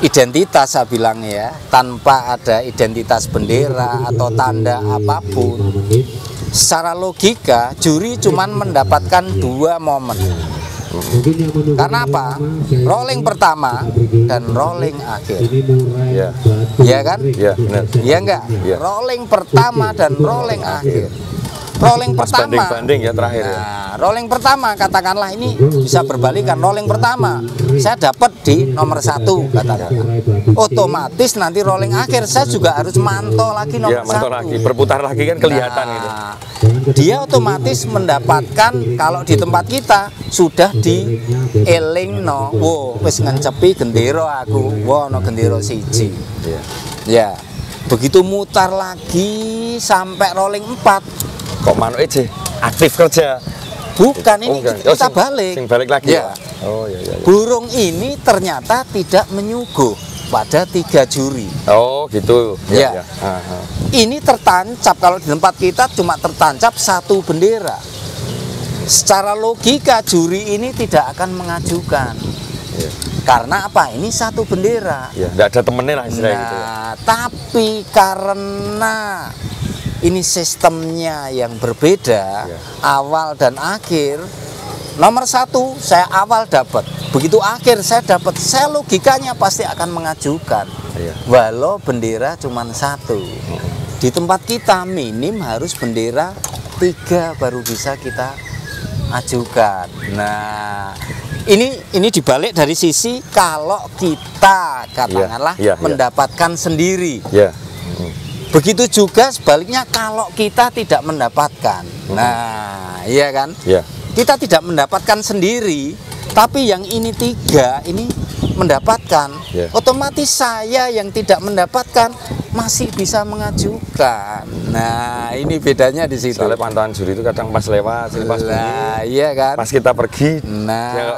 identitas, saya bilang ya, tanpa ada identitas bendera atau tanda apapun, secara logika juri cuman mendapatkan 2 momen. Karena apa? Rolling pertama dan rolling akhir. Iya kan? Iya enggak? Rolling pertama dan rolling akhir. Rolling pertama banding ya terakhir. Nah, rolling pertama katakanlah ini bisa berbalikan. Rolling pertama saya dapat di nomor 1 katakanlah. Otomatis nanti rolling akhir saya juga harus mantau lagi nomor 1. Lagi, berputar lagi kan kelihatan gitu. Dia otomatis mendapatkan kalau di tempat kita sudah di elingno. Wow, wis ngencepi gendera aku. Wow, no gendera siji. Ya. Begitu mutar lagi sampai rolling 4. Kok manuk aja aktif kerja? Bukan, ini kita balik. Balik lagi ya. Burung ini ternyata tidak menyuguh pada 3 juri. Oh gitu. Ini tertancap, kalau di tempat kita cuma tertancap 1 bendera. Secara logika juri ini tidak akan mengajukan. Karena apa? Ini 1 bendera. Tidak ada temennya lah istilahnya gitu. Tapi karena ini sistemnya yang berbeda, awal dan akhir. Nomor 1 saya awal dapat, begitu akhir saya dapat, saya logikanya pasti akan mengajukan. Walau bendera cuma 1. Di tempat kita minim harus bendera 3 baru bisa kita ajukan. Nah, ini dibalik dari sisi kalau kita katakanlah mendapatkan sendiri. Begitu juga sebaliknya kalau kita tidak mendapatkan. Nah, iya kan? Kita tidak mendapatkan sendiri, tapi yang ini 3 ini mendapatkan. Otomatis saya yang tidak mendapatkan masih bisa mengajukan. Nah, ini bedanya di situ. Soalnya pantauan juri itu kadang pas lewat, pas bunyi. Iya kan? Pas kita pergi,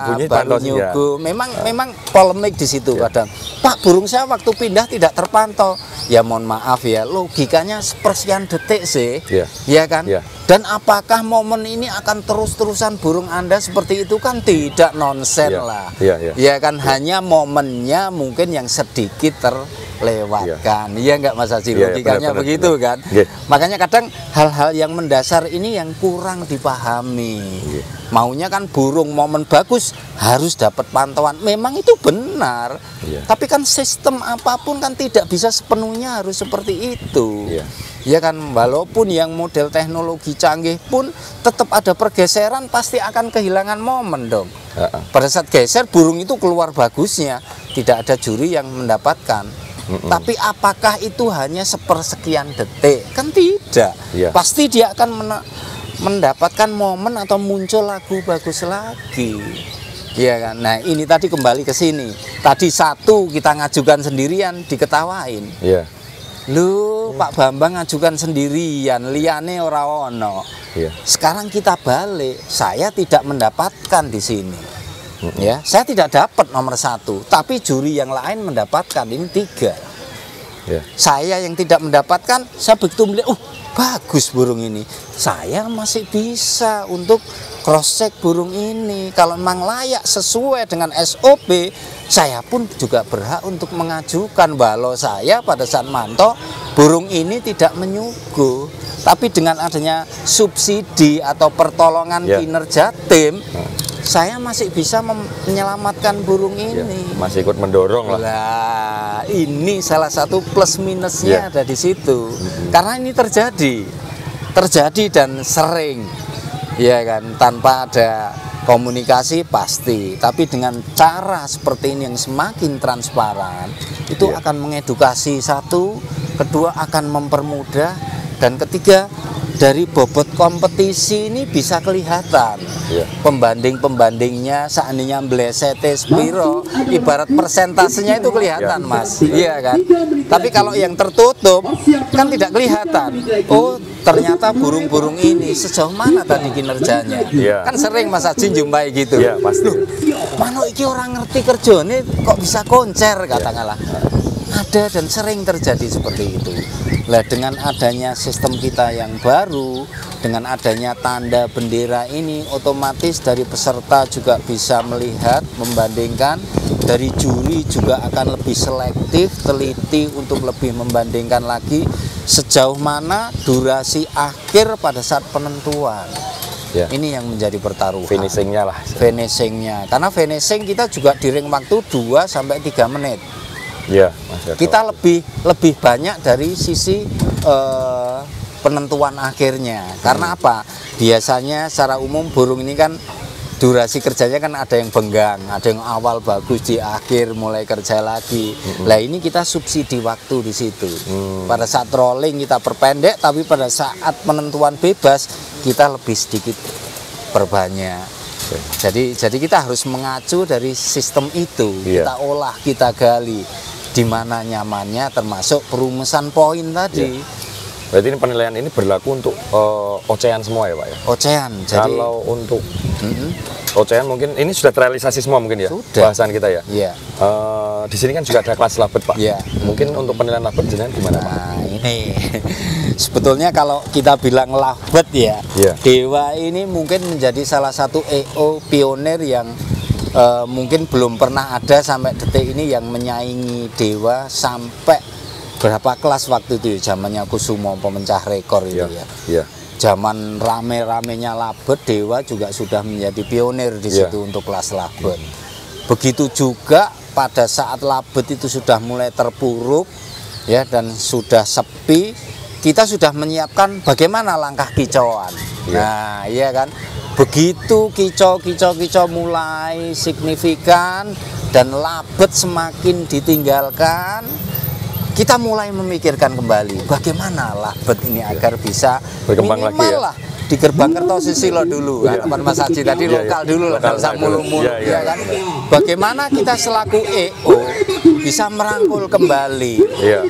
bunyi baru nyuguh. Memang polemik di situ kadang. Pak, burung saya waktu pindah tidak terpantau. Ya mohon maaf ya, logikanya sepersekian detik sih. Ya kan? Dan apakah momen ini akan terus-terusan burung Anda seperti itu? Kan tidak, nonsen lah. Ya kan, hanya momennya mungkin yang sedikit terlewatkan. Iya enggak Mas Haji? Logikanya begitu kan? Makanya kadang hal-hal yang mendasar ini yang kurang dipahami. Maunya kan burung momen bagus harus dapat pantauan. Memang itu benar. Tapi kan sistem apapun kan tidak bisa sepenuhnya harus seperti itu. Ya kan, walaupun yang model teknologi canggih pun tetap ada pergeseran, pasti akan kehilangan momen dong. Pada saat geser, burung itu keluar bagusnya, tidak ada juri yang mendapatkan. Tapi apakah itu hanya sepersekian detik? Kan tidak. Pasti dia akan mendapatkan momen atau muncul lagu bagus lagi. Iya kan. Nah, ini tadi kembali ke sini. Tadi satu kita ngajukan sendirian, diketawain. Lu Pak Bambang ngajukan sendirian, liyane ora ono. Sekarang kita balik, saya tidak mendapatkan di sini. Ya, saya tidak dapat nomor 1, tapi juri yang lain mendapatkan, ini 3. Saya yang tidak mendapatkan, saya begitu melihat, bagus burung ini. Saya masih bisa untuk cross check burung ini. Kalau memang layak sesuai dengan SOP, saya pun juga berhak untuk mengajukan. Walau saya pada saat mantau burung ini tidak menyuguh, tapi dengan adanya subsidi atau pertolongan kinerja tim, saya masih bisa menyelamatkan burung ini. Masih ikut mendorong lah. Nah, ini salah satu plus minusnya ada di situ. Karena ini terjadi dan sering, ya kan, tanpa ada komunikasi pasti. Tapi dengan cara seperti ini yang semakin transparan, itu akan mengedukasi satu, kedua akan mempermudah, dan ketiga dari bobot kompetisi ini bisa kelihatan. Pembanding-pembandingnya seandainya blesete spiro, ibarat persentasenya itu kelihatan, Mas. Iya kan? Tapi kalau yang tertutup kan tidak kelihatan. Oh, ternyata burung-burung ini sejauh mana tadi kinerjanya. Kan sering Mas Haji jumpai gitu. Pasti. Mano iki orang ngerti kerjane kok bisa koncer, katakanlah. Ada dan sering terjadi seperti itu. Nah, dengan adanya sistem kita yang baru, dengan adanya tanda bendera ini, otomatis dari peserta juga bisa melihat, membandingkan, dari juri juga akan lebih selektif, teliti untuk lebih membandingkan lagi sejauh mana durasi akhir pada saat penentuan. Ini yang menjadi pertaruhan. Finishingnya lah. Finishingnya, karena finishing kita juga di ring waktu 2-3 menit. Kita lebih banyak dari sisi penentuan akhirnya. Karena apa? Biasanya secara umum burung ini kan durasi kerjanya kan ada yang benggang, ada yang awal bagus, di akhir mulai kerja lagi. Nah, ini kita subsidi waktu di situ. Pada saat rolling kita perpendek, tapi pada saat penentuan bebas kita lebih sedikit perbanyak. Jadi kita harus mengacu dari sistem itu. Kita olah, kita gali di mana nyamannya, termasuk perumusan poin tadi. Berarti ini penilaian ini berlaku untuk ocehan semua ya Pak ya? Ocehan. Jadi kalau untuk ocehan mungkin ini sudah terrealisasi semua mungkin ya? Sudah. Bahasan kita ya? Di sini kan juga ada kelas labet Pak. Mungkin untuk penilaian labet jenengan gimana Pak? Nah, ini sebetulnya kalau kita bilang labet ya, Dewa ini mungkin menjadi salah satu EO pionir yang mungkin belum pernah ada sampai detik ini yang menyaingi Dewa sampai berapa kelas waktu itu ya, zamannya Kusumo pemecah rekor itu ya. Zaman rame-ramenya labet, Dewa juga sudah menjadi pionir di situ untuk kelas labet. Begitu juga pada saat labet itu sudah mulai terpuruk ya, dan sudah sepi, kita sudah menyiapkan bagaimana langkah kicauan. Nah, iya kan? Begitu kicau mulai signifikan dan labet semakin ditinggalkan, kita mulai memikirkan kembali bagaimana labet ini agar bisa berkembang lagi ya. Di gerbang Kertosisilo dulu, teman Mas Haji tadi lokal dulu lah, nggak usah mulu-mulu ya kan. Bagaimana kita selaku EO bisa merangkul kembali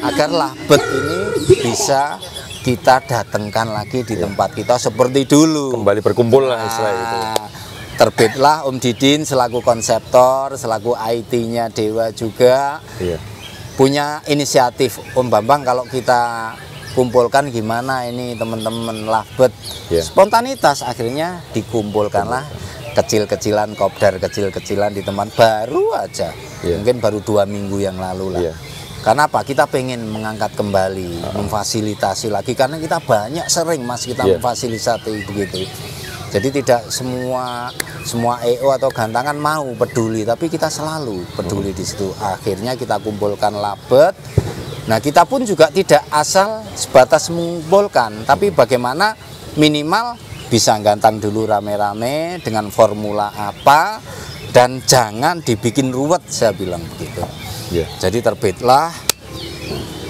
agar labet ini bisa kita datangkan lagi di tempat kita seperti dulu. Kembali berkumpul lah istilah itu. Terbitlah Om Didin selaku konseptor, selaku IT-nya Dewa juga. Punya inisiatif, Om Bambang kalau kita kumpulkan gimana ini teman-teman labet. Spontanitas akhirnya dikumpulkanlah kecil-kecilan, kopdar kecil-kecilan di tempat baru aja. Mungkin baru 2 minggu yang lalu lah. Karena apa? Kita pengen mengangkat kembali, memfasilitasi lagi, karena kita banyak sering Mas kita memfasilitasi begitu. Jadi tidak semua EO atau gantangan mau peduli, tapi kita selalu peduli di situ. Akhirnya kita kumpulkan labet, Nah, kita pun juga tidak asal sebatas mengumpulkan, tapi bagaimana minimal bisa gantang dulu rame-rame dengan formula apa, dan jangan dibikin ruwet, saya bilang begitu. Jadi terbitlah,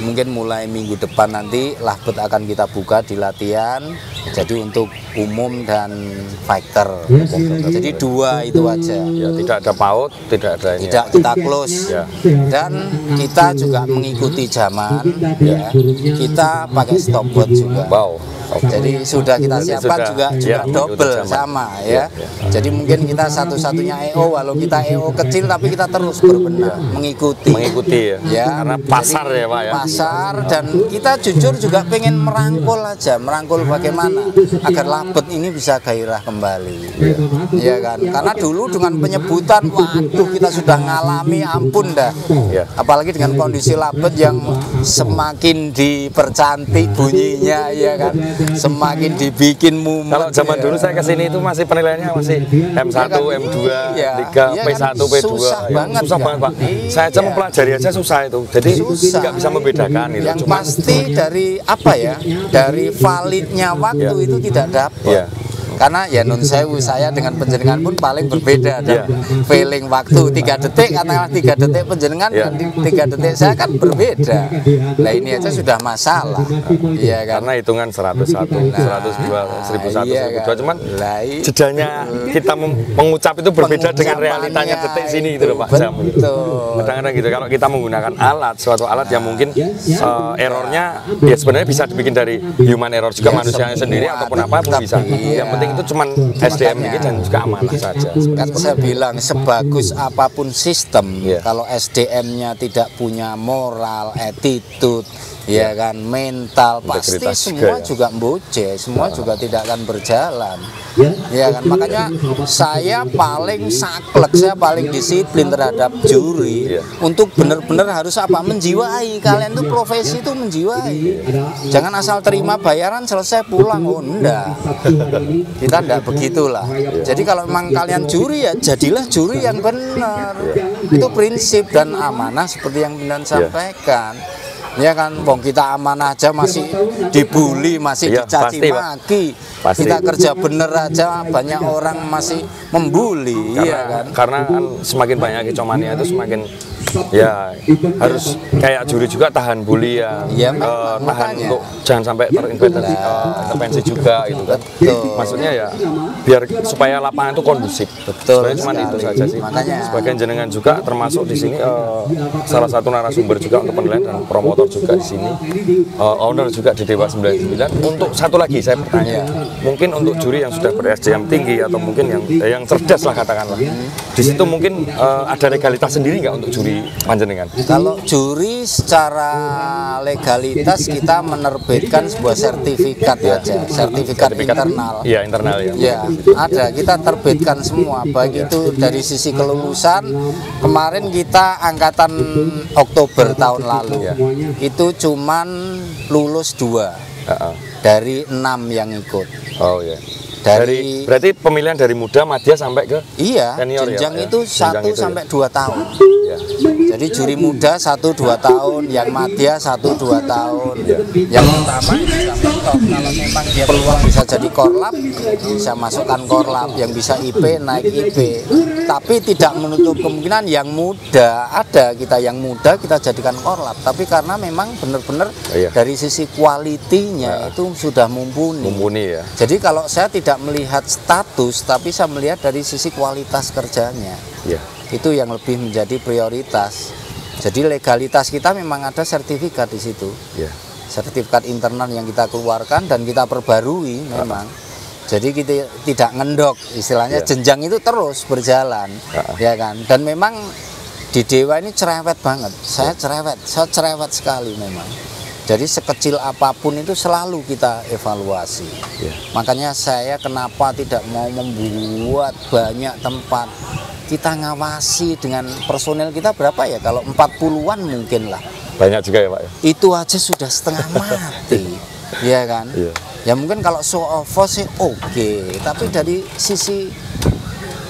mungkin mulai minggu depan nanti Lahbet akan kita buka di latihan. Jadi untuk umum dan fighter. Jadi 2 itu aja. Ya, tidak ada PAUD, tidak ada ini. Tidak, kita close. Dan kita juga mengikuti zaman. Ya. Kita pakai stopwatch juga. Wow. Jadi sudah kita siapkan juga double sama ya. Jadi mungkin kita satu-satunya EO, walau kita EO kecil tapi kita terus berbenah mengikuti ya. Karena pasar ya Pak ya. Pasar, dan kita jujur juga pengen merangkul bagaimana agar Lahbet ini bisa gairah kembali. Ya kan? Karena dulu dengan penyebutan, waduh, kita sudah ngalami, ampun dah. Apalagi dengan kondisi Lahbet yang semakin dipercantik bunyinya, ya kan? Semakin dibikin mumet. Kalau zaman dulu saya kesini itu masih penilaiannya masih M1, M2, 3, P1, P2. Susah banget Pak. Saya aja mempelajari aja susah itu. Jadi nggak bisa membedakan itu. Yang pasti dari apa ya? Dari validnya waktu itu tidak dapat. Karena ya nun sewu, saya dengan penjenengan pun paling berbeda dan feeling waktu 3 detik, katakanlah 3 detik penjenengan dan 3 detik saya kan berbeda. Nah ini aja sudah masalah. Iya kan? Karena hitungan 101, 102, 1001, 1002, cuman jedanya kita mengucap itu berbeda dengan realitanya detik sini itu loh Pak Jam. Kadang-kadang gitu, kalau kita menggunakan suatu alat yang mungkin errornya ya sebenarnya bisa dibikin dari human error juga, manusianya sendiri ataupun apapun bisa. Yang penting itu cuma SDM dikit dan juga amanah saja. Kan saya bilang sebagus apapun sistem, kalau SDM-nya tidak punya moral, attitude, ya kan, mental, pasti semua juga mboce, semua juga tidak akan berjalan. Ya kan, makanya saya paling saklek, saya paling disiplin terhadap juri untuk benar-benar harus apa, menjiwai. Kalian tuh profesi itu menjiwai, jangan asal terima bayaran selesai pulang. Oh enggak, kita enggak begitulah. Jadi kalau memang kalian juri, ya jadilah juri yang benar. Itu prinsip dan amanah seperti yang Bindan sampaikan. Ya kan, wong kita amanah aja masih dibully, masih dicaci maki. Kita kerja bener aja banyak orang masih membuli. Karena kan semakin banyak kecomania itu semakin harus kayak juri juga tahan bully tahan untuk jangan sampai terintervensi juga gitu kan. Maksudnya ya biar supaya lapangan itu kondusif. Sebenarnya cuma itu saja sih. Sebagian jenengan juga termasuk di sini salah satu narasumber juga untuk penilaian dan promotor juga di sini, owner juga di Dewa 99. Untuk satu lagi saya bertanya, mungkin untuk juri yang sudah ber-SDM tinggi atau mungkin yang cerdas lah katakanlah, di situ mungkin ada legalitas sendiri nggak untuk juri panjenengan? Kalau juri secara legalitas kita menerbitkan sebuah sertifikat aja, sertifikat internal. Iya, internal ya. Ya, ada, kita terbitkan semua, baik itu dari sisi kelulusan. Kemarin kita angkatan Oktober tahun lalu itu cuman lulus 2 dari 6 yang ikut. Oh ya. Berarti pemilihan dari muda, madya sampai ke senior jenjang itu 1 sampai 2 tahun. Jadi juri muda 1-2 tahun, yang madya 1-2 tahun. Yang utama kalau memang dia peluang bisa jadi korlap, bisa masukkan korlap, yang bisa IP naik IP. Tapi tidak menutup kemungkinan yang muda, ada kita yang muda kita jadikan korlap. Tapi karena memang benar-benar dari sisi kualitinya itu sudah mumpuni. Ya. Jadi kalau saya tidak melihat status, tapi saya melihat dari sisi kualitas kerjanya. Itu yang lebih menjadi prioritas. Jadi legalitas kita memang ada sertifikat di situ. Sertifikat internal yang kita keluarkan dan kita perbarui memang. Jadi kita tidak ngendok, istilahnya jenjang itu terus berjalan, ya kan. Dan memang di Dewa ini cerewet banget. Saya cerewet sekali memang. Jadi sekecil apapun itu selalu kita evaluasi. Makanya saya kenapa tidak mau membuat banyak tempat. Kita ngawasi dengan personel kita berapa ya? Kalau 40-an mungkin lah. Banyak juga ya Pak? Itu aja sudah setengah mati. Ya kan? Ya mungkin kalau show off sih oke. Tapi dari sisi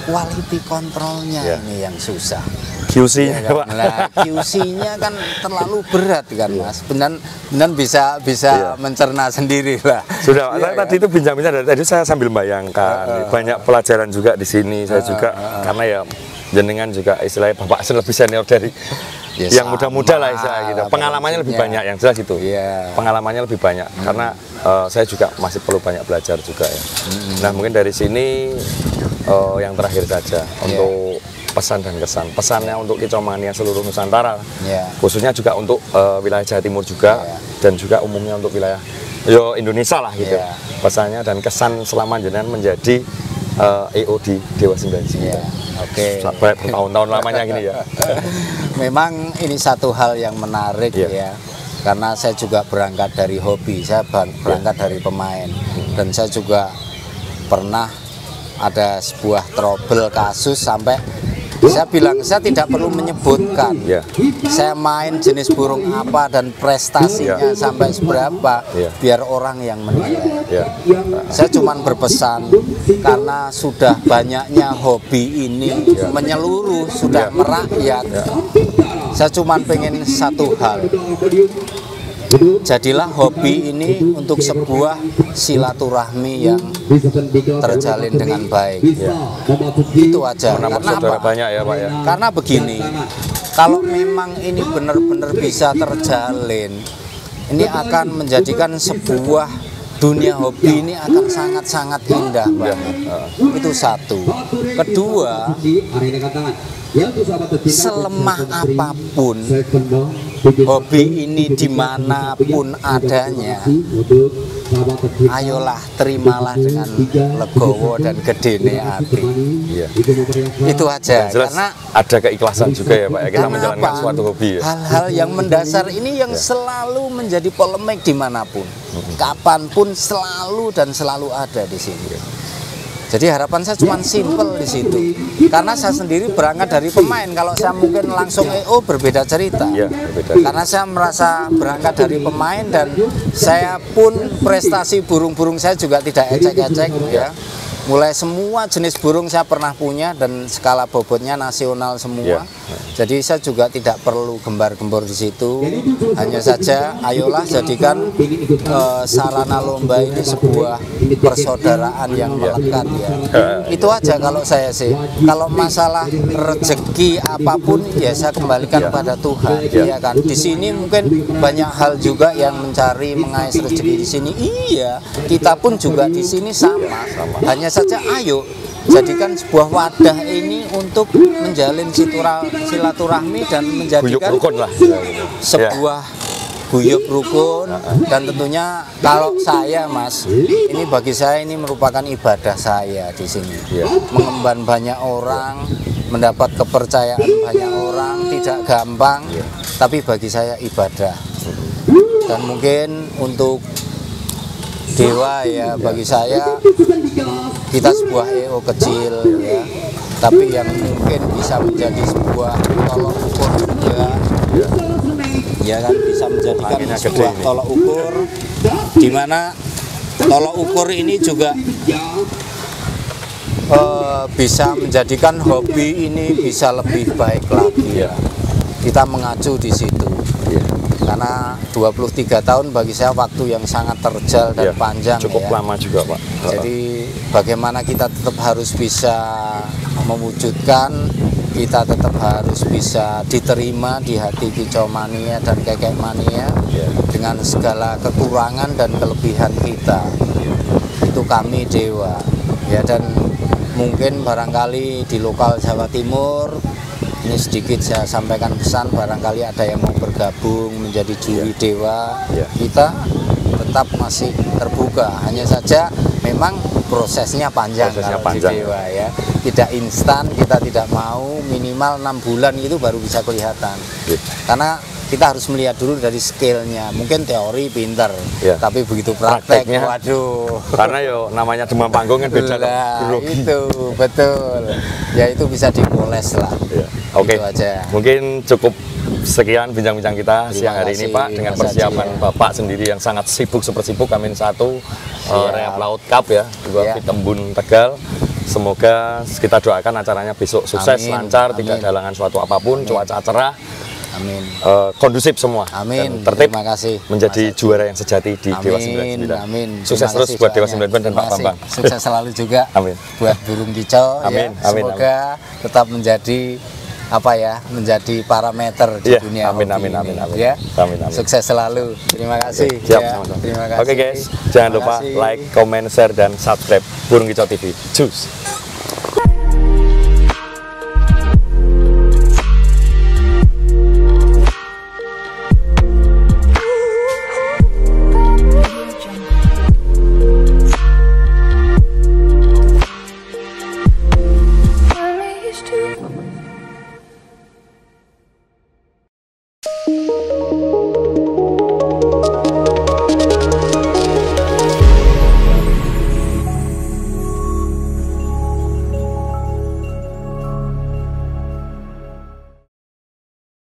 quality controlnya ini yang susah. QC-nya ya, Pak. Nah, QC-nya kan terlalu berat kan Mas. Benar bisa mencerna sendiri lah. Sudah, tadi itu bincang-bincang dari tadi saya sambil bayangkan banyak pelajaran juga di sini. Saya juga karena ya jenengan juga istilahnya Bapak lebih senior dari yang muda-muda lah istilahnya gitu. Pengalamannya lebih banyak yang jelas itu. Pengalamannya lebih banyak karena saya juga masih perlu banyak belajar juga ya. Nah, mungkin dari sini yang terakhir saja untuk pesan dan kesan. Pesannya untuk Kicomania seluruh Nusantara. Khususnya juga untuk wilayah Jawa Timur juga dan juga umumnya untuk wilayah Indonesia lah gitu. Pesannya dan kesan selama jenengan menjadi EO di Dewa 99. Oke. Sampai bertahun-tahun lamanya gini ya. Memang ini satu hal yang menarik ya. Karena saya juga berangkat dari hobi, saya berangkat dari pemain. Dan saya juga pernah ada sebuah trouble kasus sampai saya bilang saya tidak perlu menyebutkan saya main jenis burung apa dan prestasinya sampai seberapa biar orang yang menilai. Saya cuma berpesan karena sudah banyaknya hobi ini menyeluruh, sudah merakyat. Saya cuma pengen satu hal. Jadilah hobi ini untuk sebuah silaturahmi yang terjalin dengan baik. Itu aja. Karena apa? Banyak ya, Pak, ya. Karena begini, kalau memang ini benar-benar bisa terjalin, ini akan menjadikan sebuah dunia hobi ini akan sangat-sangat indah, Pak. Itu satu. Kedua, selemah apapun hobi ini dimanapun adanya, ayolah terimalah dengan legowo dan gedene hati. Itu aja. Karena ada keikhlasan juga ya Pak ya, kita menjalankan suatu hobi ya. Hal-hal yang mendasar ini yang selalu menjadi polemik dimanapun, kapanpun selalu dan selalu ada di sini. Jadi harapan saya cuma simpel di situ. Karena saya sendiri berangkat dari pemain. Kalau saya mungkin langsung EO berbeda cerita. Karena saya merasa berangkat dari pemain dan saya pun prestasi burung-burung saya juga tidak ecek-ecek ya. Mulai semua jenis burung saya pernah punya dan skala bobotnya nasional semua. Jadi saya juga tidak perlu gembar-gembor di situ. Hanya saja ayolah jadikan sarana lomba ini sebuah persaudaraan yang melekat ya. Itu aja kalau saya sih. Kalau masalah rezeki apapun ya saya kembalikan pada Tuhan. Ya kan. Di sini mungkin banyak hal juga yang mencari mengais rezeki di sini. Iya, kita pun juga di sini sama. Hanya saja ayo jadikan sebuah wadah ini untuk menjalin silaturahmi dan menjadikan sebuah guyub rukun. Dan tentunya kalau saya Mas, ini bagi saya ini merupakan ibadah saya di sini. Mengemban banyak orang, mendapat kepercayaan banyak orang tidak gampang, tapi bagi saya ibadah. Dan mungkin untuk Dewa ya, bagi saya kita sebuah EO kecil ya, tapi yang mungkin bisa menjadi sebuah tolok ukur juga ya kan, bisa menjadikan sebuah tolok ukur, di mana tolok ukur ini juga bisa menjadikan hobi ini bisa lebih baik lagi ya. Kita mengacu di situ. Karena 23 tahun bagi saya waktu yang sangat terjal dan panjang, cukup lama juga Pak. Jadi bagaimana kita tetap harus bisa mewujudkan, kita tetap harus bisa diterima di hati Kicomania dan Kekekmania dengan segala kekurangan dan kelebihan kita. Itu kami Dewa ya. Dan mungkin barangkali di lokal Jawa Timur ini sedikit saya sampaikan pesan, barangkali ada yang mau bergabung menjadi juri Dewa, kita tetap masih terbuka. Hanya saja memang prosesnya panjang kalau di Dewa ya. Tidak instan, kita tidak mau minimal 6 bulan itu baru bisa kelihatan. Karena kita harus melihat dulu dari skillnya. Mungkin teori pinter, tapi begitu prakteknya, waduh. Karena yo namanya demam panggung kan beda. Itu betul. Ya itu bisa dipoles lah. Oke, mungkin cukup sekian bincang-bincang kita siang hari ini Pak, dengan persiapan Bapak sendiri yang sangat sibuk, super sibuk Amin 1 Reap Laut Cup ya, juga di Tembun Tegal. Semoga kita doakan acaranya besok sukses, lancar, tidak ada halangan suatu apapun, cuaca cerah. Amin. Kondusif semua. Amin. Dan tertib. Terima kasih. Menjadi juara yang sejati di Dewa 99. Amin. Sukses terus buat Dewa 99 dan Pak Bambang. Sukses selalu juga. Amin. Buat burung kicau. Amin. Ya. Semoga tetap menjadi menjadi parameter di dunia amin, hobi amin, ini. amin, amin. Ya. Amin, amin. Sukses selalu. Terima kasih. Siap, ya. Terima kasih. Oke guys, jangan lupa like, comment, share, dan subscribe Burung Kicau TV. Cus.